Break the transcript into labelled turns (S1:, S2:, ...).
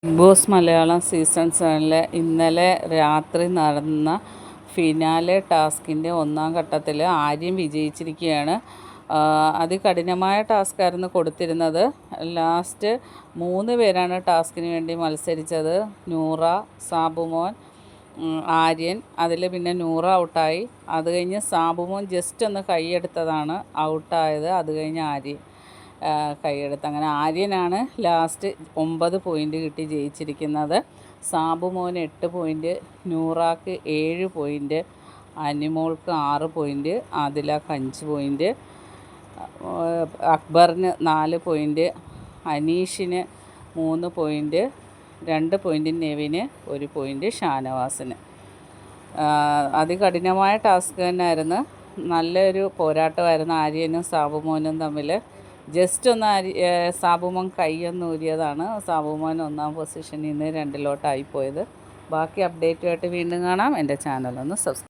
S1: Big boss Malayalam season 7 ഇന്നലെ രാത്രി നടന്ന ഫിനാലെ ടാസ്കിൻ്റെ ഒന്നാം ഘട്ടത്തിൽ ആര്യൻ വിജയിച്ചിരിക്കുകയാണ്. അതികഠിനമായ ടാസ്ക്കായിരുന്നു കൊടുത്തിരുന്നത്. ലാസ്റ്റ് 3 പേരാണ് ടാസ്കിന് വേണ്ടി മത്സരിച്ചത്. നൂറ, സാബുമോൻ, ആര്യൻ. അതിൽ പിന്നെ നൂറ ഔട്ടായി. അത് കഴിഞ്ഞ് സാബുമോൻ ജസ്റ്റ് ഒന്ന് കൈയെടുത്തതാണ് ഔട്ടായത്. അത് കഴിഞ്ഞ് ആര്യൻ കൈയെടുത്ത്. അങ്ങനെ ആര്യനാണ് ലാസ്റ്റ് 9 പോയിൻ്റ് കിട്ടി ജയിച്ചിരിക്കുന്നത്. സാബുമോന് 8 പോയിൻ്റ്, നൂറാക്ക് 7 പോയിൻ്റ്, അനിമോൾക്ക് 6 പോയിൻ്റ്, ആദിലക്ക് 5 പോയിൻ്റ്, അക്ബറിന് 4 പോയിൻ്റ്, അനീഷിന് 3 പോയിൻ്റ്, 2 പോയിൻ്റ് നെവിന്, 1 പോയിൻ്റ് ഷാനവാസിന്. അതികഠിനമായ ടാസ്ക് തന്നെയായിരുന്നു. നല്ലൊരു പോരാട്ടമായിരുന്നു ആര്യനും സാബുമോനും തമ്മിൽ. ജസ്റ്റ് ഒന്ന് സാബുമോൻ കൈയൊന്ന് ഊരിയതാണ്. സാബുമോൻ 1-ാം പൊസിഷനിൽ നിന്ന് 2-ലോട്ടായിപ്പോയത്. ബാക്കി അപ്ഡേറ്റുമായിട്ട് വീണ്ടും കാണാം. എൻ്റെ ചാനലൊന്ന് സബ്സ്ക്രൈബ്